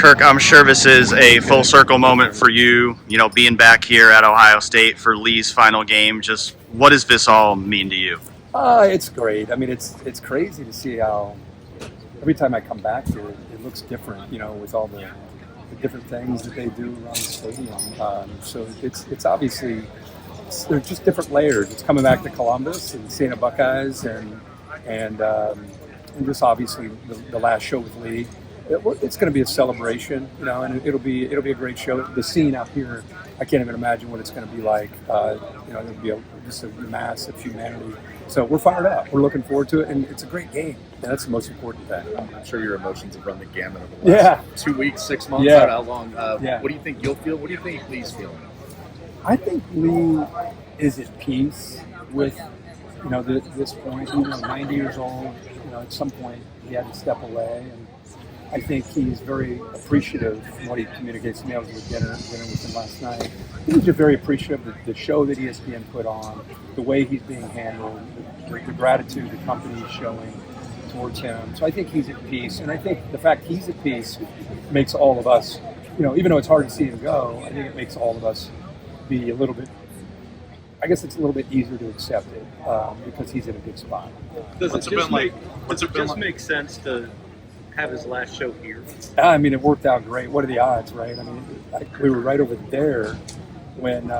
Kirk, I'm sure this is a full circle moment for you, being back here at Ohio State for Lee's final game. Just what does this all mean to you? It's great. I mean, it's crazy to see how every time I come back here, it looks different, with all the different things that they do around the stadium. So it's obviously, they're just different layers. It's coming back to Columbus and seeing the Buckeyes and just obviously the last show with Lee. It's going to be a celebration, and it'll be a great show. The scene out here, I can't even imagine what it's going to be like. It'll be just a mass of humanity. So we're fired up. We're looking forward to it, and it's a great game. And that's the most important thing. I'm sure your emotions have run the gamut over the last 2 weeks, 6 months. I don't know how long. What do you think you'll feel? What do you think Lee's feeling? I think Lee is at peace with, this point. He was 90 years old. At some point he had to step away, and I think he's very appreciative of what he communicates to me. I was with dinner with him last night. He's just very appreciative of the show that ESPN put on, the way he's being handled, the gratitude the company is showing towards him. So I think he's at peace, and I think the fact he's at peace makes all of us, even though it's hard to see him go, I think it makes all of us be a little bit, I guess it's a little bit easier to accept it because he's in a good spot. Does it just make sense to have his last show here? I mean, it worked out great. What are the odds, right? I mean, we were right over there when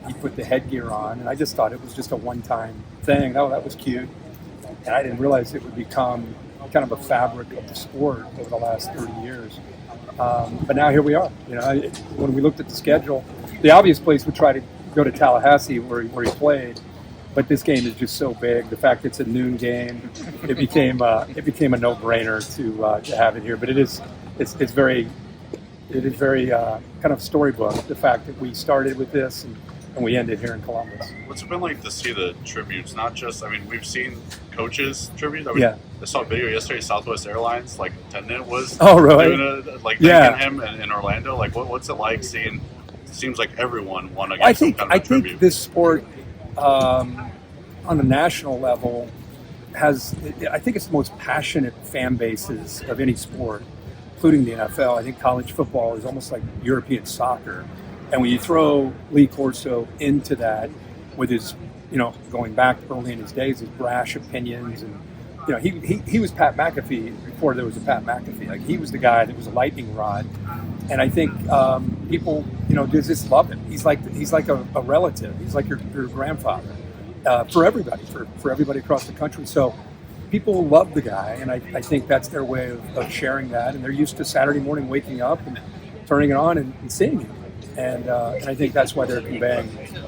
he put the headgear on, and I just thought it was just a one-time thing. Oh, that was cute. And I didn't realize it would become kind of a fabric of the sport over the last 30 years. But now here we are. When we looked at the schedule, the obvious place would try to go to Tallahassee where he played. But this game is just so big. The fact it's a noon game, it became a no-brainer to have it here. But it's very kind of storybook. The fact that we started with this and we ended here in Columbus. What's it been like to see the tributes? Not just, we've seen coaches tributes. I saw a video yesterday. Southwest Airlines attendant was doing thanking him in Orlando. What's it like seeing? It seems like everyone won against some kind of tribute. I think this sport, on a national level, I think it's the most passionate fan bases of any sport, including the NFL. I think college football is almost like European soccer. And when you throw Lee Corso into that with his, going back early in his days, his brash opinions, and, he was Pat McAfee before there was a Pat McAfee. He was the guy that was a lightning rod. And I think people, just love him. He's like a relative. He's like your grandfather for everybody, for everybody across the country. So people love the guy, and I think that's their way of sharing that. And they're used to Saturday morning waking up and turning it on and seeing him. And I think that's why they're conveying,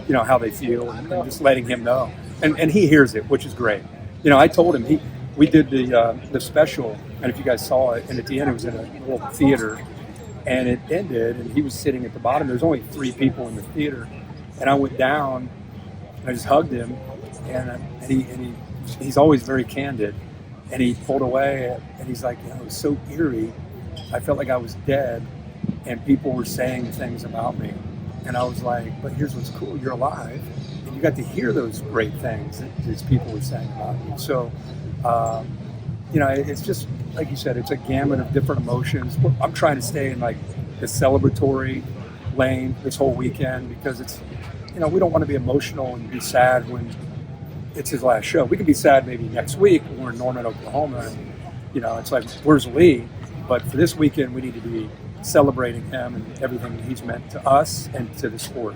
how they feel and just letting him know. And he hears it, which is great. I told him we did the special, and if you guys saw it, and at the end it was in a little theater. And it ended, and he was sitting at the bottom. There's only 3 people in the theater, and I went down, and I just hugged him, and he's always very candid. And he pulled away, and he's like, it was so eerie. I felt like I was dead, and people were saying things about me. And I was like, but here's what's cool: you're alive, and you got to hear those great things that these people were saying about you. So, it's just, like you said, it's a gamut of different emotions. I'm trying to stay in the celebratory lane this whole weekend because it's, we don't want to be emotional and be sad when it's his last show. We can be sad maybe next week when we're in Norman, Oklahoma, and, it's like, where's Lee? But for this weekend, we need to be celebrating him and everything he's meant to us and to the sport.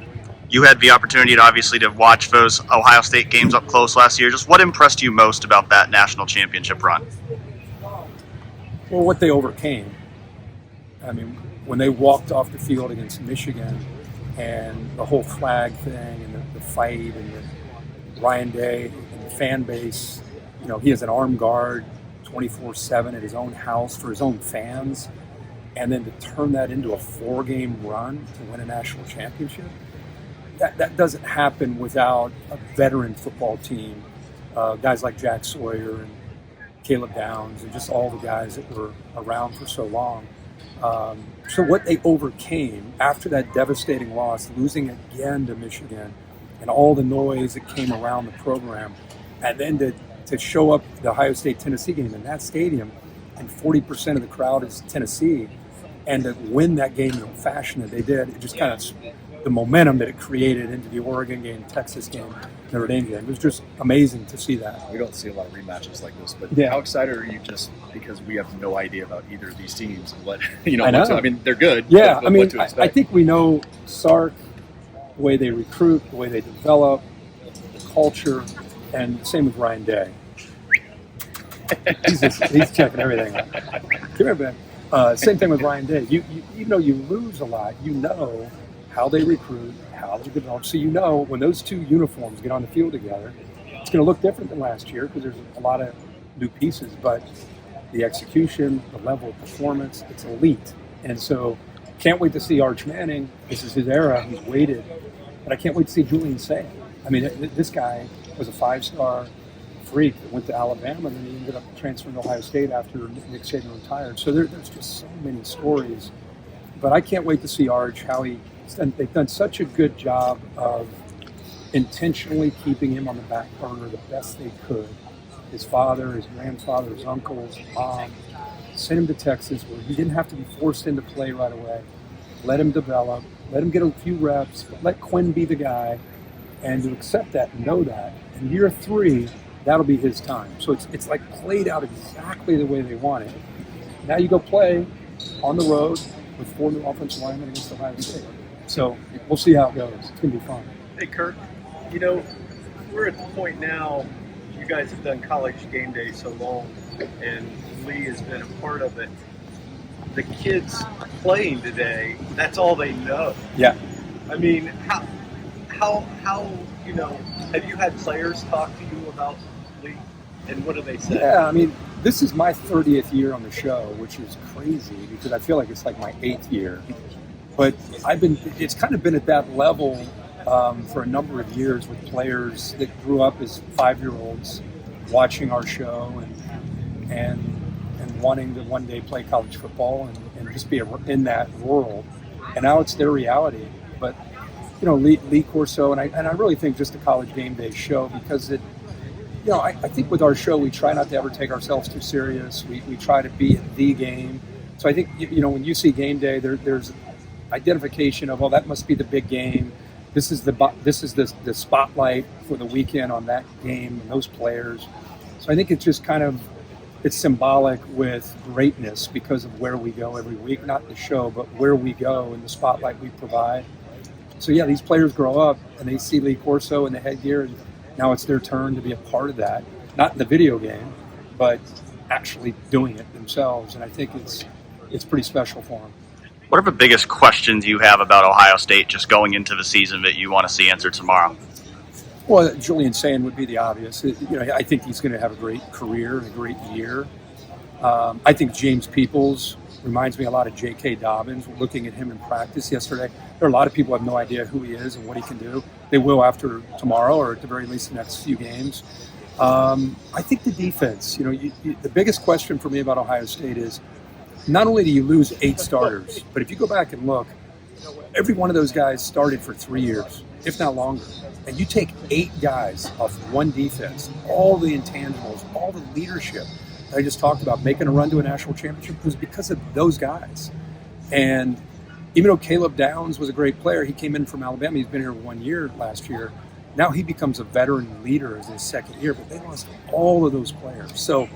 You had the opportunity to watch those Ohio State games up close last year. Just what impressed you most about that national championship run? Well, what they overcame. When they walked off the field against Michigan and the whole flag thing and the fight and the Ryan Day and the fan base, he has an armed guard 24/7 at his own house for his own fans. And then to turn that into a 4-game run to win a national championship, that doesn't happen without a veteran football team, guys like Jack Sawyer and Caleb Downs and just all the guys that were around for so long. So what they overcame after that devastating loss, losing again to Michigan, and all the noise that came around the program, and then to show up the Ohio State-Tennessee game in that stadium, and 40% of the crowd is Tennessee, and to win that game in the fashion that they did, it just kind of the momentum that it created into the Oregon game, Texas game, Notre Dame game. It was just amazing to see that. We don't see a lot of rematches like this, but yeah. How excited are you just because we have no idea about either of these teams? What I mean, they're good. Yeah, I mean, I think we know Sark, the way they recruit, the way they develop, the culture, and same with Ryan Day. He's checking everything out. Come here, Ben. Same thing with Ryan Day. Even though you lose a lot, you know how they recruit, how they develop. So you know when those two uniforms get on the field together, it's going to look different than last year because there's a lot of new pieces. But the execution, the level of performance, it's elite. And so can't wait to see Arch Manning. This is his era. He's waited. But I can't wait to see Julian Sayin. I mean, this guy was a 5-star freak that went to Alabama and then he ended up transferring to Ohio State after Nick Saban retired. So there's just so many stories. But I can't wait to see Arch, how they've done such a good job of intentionally keeping him on the back burner the best they could. His father, his grandfather, his uncles, his mom, sent him to Texas where he didn't have to be forced into play right away. Let him develop, let him get a few reps, let Quinn be the guy, and to accept that and know that. In year 3, that'll be his time. So it's like played out exactly the way they want it. Now you go play on the road with 4 new offensive linemen against Ohio State. So we'll see how it goes. It's going to be fun. Hey, Kirk, we're at the point now, you guys have done College GameDay so long, and Lee has been a part of it. The kids playing today, that's all they know. Yeah. I mean, how have you had players talk to you about Lee, and what do they say? Yeah, I mean, this is my 30th year on the show, which is crazy because I feel like it's like my 8th year. But it's kind of been at that level for a number of years with players that grew up as 5-year-olds watching our show and wanting to one day play college football and just be in that world. And now it's their reality. But, Lee Corso, and I really think just the College GameDay show because I think with our show, we try not to ever take ourselves too serious. We try to be at the game. So I think, when you see Game Day, there's identification of, that must be the big game. This is the spotlight for the weekend on that game and those players. So I think it's just it's symbolic with greatness because of where we go every week, not the show, but where we go and the spotlight we provide. So yeah, these players grow up and they see Lee Corso in the headgear, and now it's their turn to be a part of that, not in the video game, but actually doing it themselves. And I think it's pretty special for them. What are the biggest questions you have about Ohio State just going into the season that you want to see answered tomorrow? Well, Julian Sayin would be the obvious. I think he's going to have a great career and a great year. I think James Peoples reminds me a lot of J.K. Dobbins. Looking at him in practice yesterday, there are a lot of people who have no idea who he is and what he can do. They will after tomorrow, or at the very least the next few games. I think the defense. The biggest question for me about Ohio State is not only do you lose 8 starters, but if you go back and look, every one of those guys started for 3 years, if not longer. And you take 8 guys off one defense, all the intangibles, all the leadership that I just talked about, making a run to a national championship was because of those guys. And even though Caleb Downs was a great player, he came in from Alabama. He's been here 1 year last year. Now he becomes a veteran leader as his second year, but they lost all of those players. So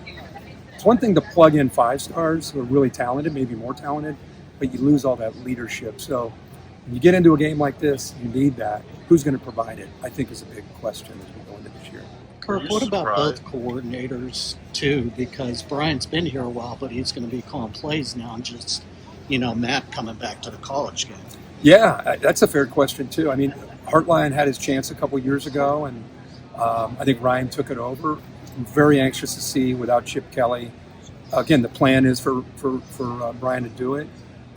it's one thing to plug in 5 stars who are really talented, maybe more talented, but you lose all that leadership. So when you get into a game like this, you need that. Who's going to provide it, I think, is a big question as we go into this year. Kirk, what about both coordinators, too? Because Brian's been here a while, but he's going to be calling plays now and just, Matt coming back to the college game. Yeah, that's a fair question, too. I mean, Hartline had his chance a couple years ago, and I think Ryan took it over. I'm very anxious to see without Chip Kelly. Again, the plan is for Brian to do it.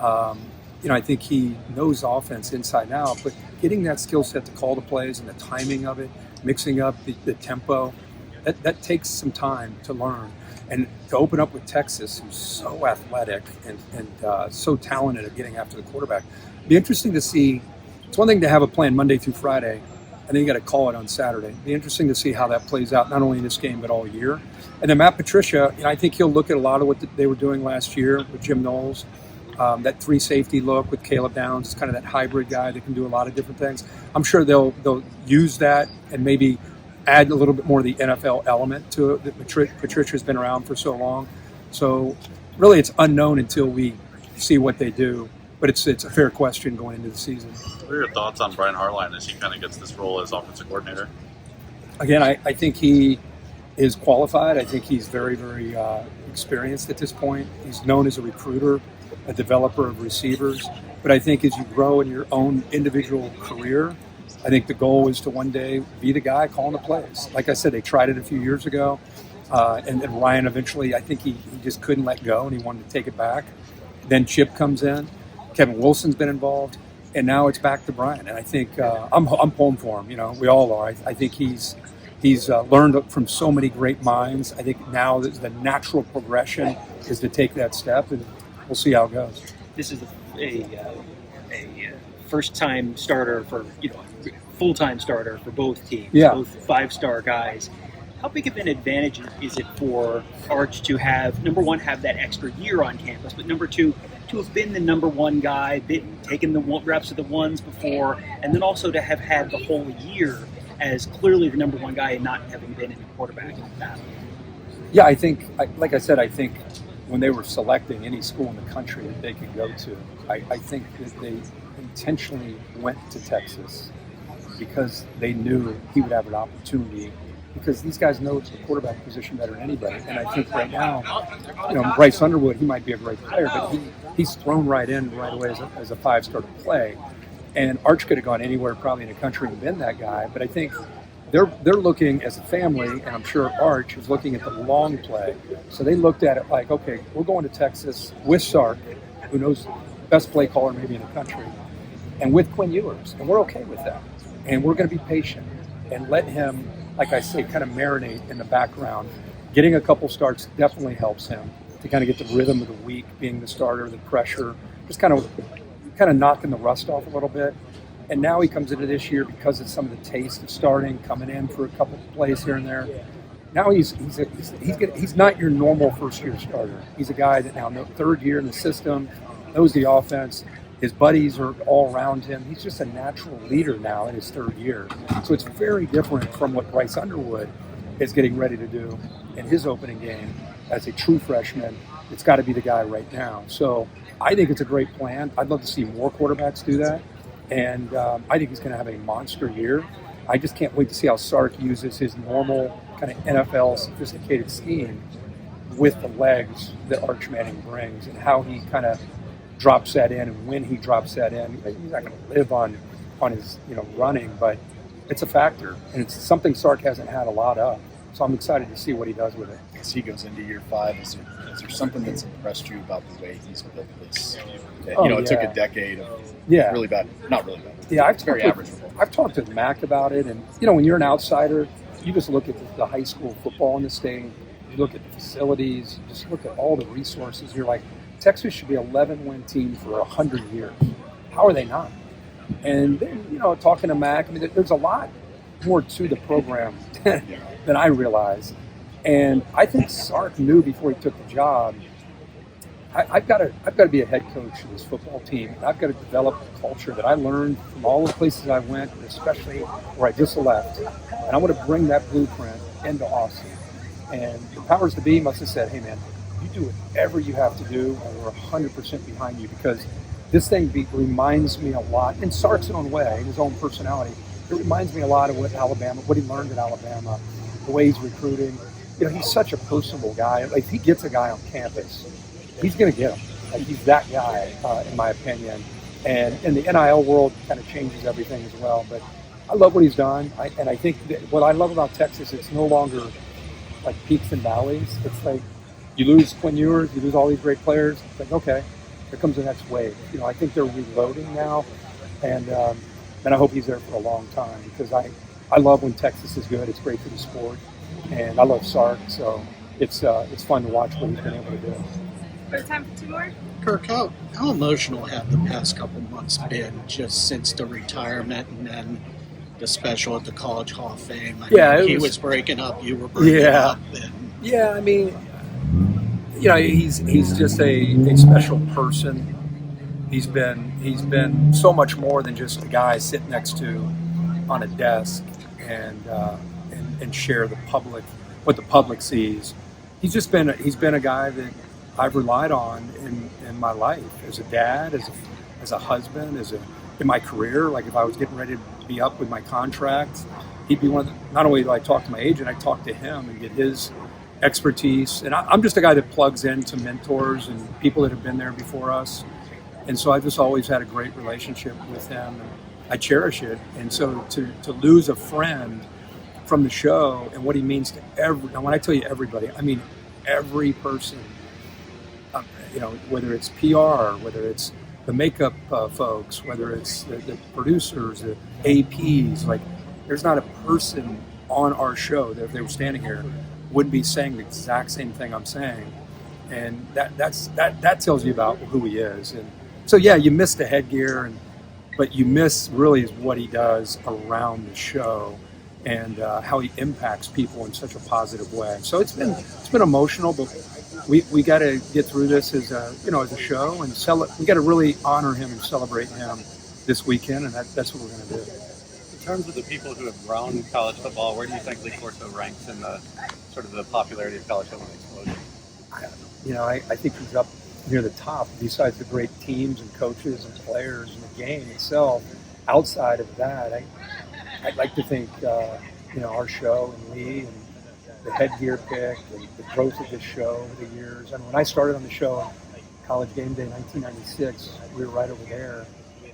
I think he knows offense inside and out, but getting that skill set to call the plays and the timing of it, mixing up the tempo, that takes some time to learn. And to open up with Texas, who's so athletic and so talented at getting after the quarterback, it'd be interesting to see. It's one thing to have a plan Monday through Friday, and then you got to call it on Saturday. It'd be interesting to see how that plays out, not only in this game, but all year. And then Matt Patricia, I think he'll look at a lot of what they were doing last year with Jim Knowles That 3 safety look with Caleb Downs is kind of that hybrid guy that can do a lot of different things. I'm sure they'll use that and maybe add a little bit more of the NFL element to it. That Patricia's been around for so long. So really it's unknown until we see what they do. But it's a fair question going into the season. What are your thoughts on Brian Hartline as he kind of gets this role as offensive coordinator? Again, I think he is qualified. I think he's very, very experienced at this point. He's known as a recruiter, a developer of receivers. But I think as you grow in your own individual career, I think the goal is to one day be the guy calling the plays. Like I said, they tried it a few years ago. And then Ryan eventually, I think he just couldn't let go and he wanted to take it back. Then Chip comes in. Kevin Wilson's been involved. And now it's back to Brian. And I think I'm pulling for him. You know, we all are. I think he's learned from so many great minds. I think now the natural progression is to take that step, and we'll see how it goes. This is a first-time starter for, full-time starter for both teams, both 5-star guys. How big of an advantage is it for Arch to have, number one, have that extra year on campus, but number two, to have been the number one guy, taken the reps of the ones before, and then also to have had the whole year as clearly the number one guy and not having been in a quarterback in the past? Yeah, I think, like I said, I think when they were selecting any school in the country that they could go to, I think that they intentionally went to Texas because they knew he would have an opportunity, because these guys know the quarterback position better than anybody. And I think right now, Bryce Underwood, he might be a great player, but he's thrown right in right away as a 5-star to play. And Arch could have gone anywhere probably in the country and been that guy. But I think they're looking as a family, and I'm sure Arch is looking at the long play. So they looked at it like, okay, we're going to Texas with Sark, who knows the best play caller maybe in the country, and with Quinn Ewers. And we're okay with that. And we're going to be patient and let him, like I say, kind of marinate in the background. Getting a couple starts definitely helps him to kind of get the rhythm of the week, being the starter, the pressure, just kind of knocking the rust off a little bit. And now he comes into this year because of some of the taste of starting, coming in for a couple of plays here and there. Now he's not your normal first-year starter. He's a guy that now third year in the system, knows the offense. His buddies are all around him. He's just a natural leader now in his third year. So it's very different from what Bryce Underwood is getting ready to do in his opening game as a true freshman. It's got to be the guy right now. So I think it's a great plan. I'd love to see more quarterbacks do that. And I think he's going to have a monster year. I just can't wait to see how Sark uses his normal kind of NFL sophisticated scheme with the legs that Arch Manning brings, and how he kind of drops that in, and when he drops that in. He's not going to live on his running, but it's a factor, and it's something Sark hasn't had a lot of. So I'm excited to see what he does with it. As he goes into year 5, is there something that's impressed you about the way he's built this? It took a decade of really bad, not really bad. Yeah, I've talked to Mac about it, and when you're an outsider, you just look at the high school football in the state, you look at the facilities, you just look at all the resources. You're like, Texas should be an 11-win team for 100 years. How are they not? And then, talking to Mac, I mean, there's a lot more to the program than I realized. And I think Sark knew before he took the job, I've got to be a head coach of this football team. I've got to develop a culture that I learned from all the places I went, especially where I just left. And I want to bring that blueprint into Austin. And the powers to be must have said, hey, man, you do whatever you have to do, and we're 100% behind you, because this thing reminds me a lot, in Sark's own way, his own personality, it reminds me a lot of what he learned at Alabama, the way he's recruiting. He's such a personable guy. Like, if he gets a guy on campus, he's going to get him. Like, he's that guy, in my opinion. And in the NIL world, kind of changes everything as well. But I love what he's done. And I think that what I love about Texas, it's no longer like peaks and valleys. It's like you lose Quinn Ewers, you lose all these great players. It's like, okay, here comes the next wave. I think they're reloading now. And I hope he's there for a long time, because I love when Texas is good. It's great for the sport. And I love Sark, so it's fun to watch what he's been able to do. We have time for 2 more? Kirk, how emotional have the past couple months been, just since the retirement and then the special at the College Hall of Fame? He was breaking up, you were breaking up. Yeah, I mean, he's just a special person. He's been so much more than just a guy sitting next to on a desk and share what the public sees. He's been a guy that I've relied on in my life as a dad, as a husband, in my career. Like if I was getting ready to be up with my contract, he'd be one of the, not only do I talk to my agent, I talk to him and get his expertise. And I'm just a guy that plugs into mentors and people that have been there before us. And so I've just always had a great relationship with him, and I cherish it. And so to lose a friend from the show and what he means to and when I tell you everybody, I mean every person, whether it's PR, whether it's the makeup folks, whether it's the producers, the APs, like there's not a person on our show that if they were standing here wouldn't be saying the exact same thing I'm saying. And that tells you about who he is. And so, yeah, you miss the headgear, but you miss really is what he does around the show and how he impacts people in such a positive way. So it's been emotional, but we got to get through this as a show, and we got to really honor him and celebrate him this weekend, and that's what we're going to do. In terms of the people who have grown college football, where do you think Lee Corso ranks in the sort of the popularity of college football explosion? I think he's up near the top, besides the great teams and coaches and players and the game itself. Outside of that, I'd like to think, our show and Lee and the headgear pick and the growth of this show over the years. I mean, when I started on the show, College GameDay 1996, we were right over there.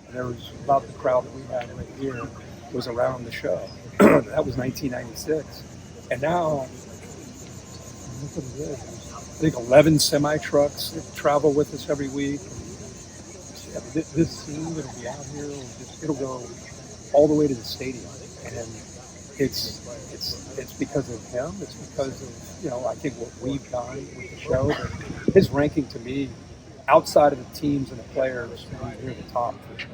And there was about the crowd that we had right here was around the show. That was 1996. And now, look what it is. I think 11 semi-trucks that travel with us every week. This team that'll be out here, it'll go all the way to the stadium. And it's because of him. It's because of, I think what we've done with the show. But his ranking to me, outside of the teams and the players, to be near the top for sure.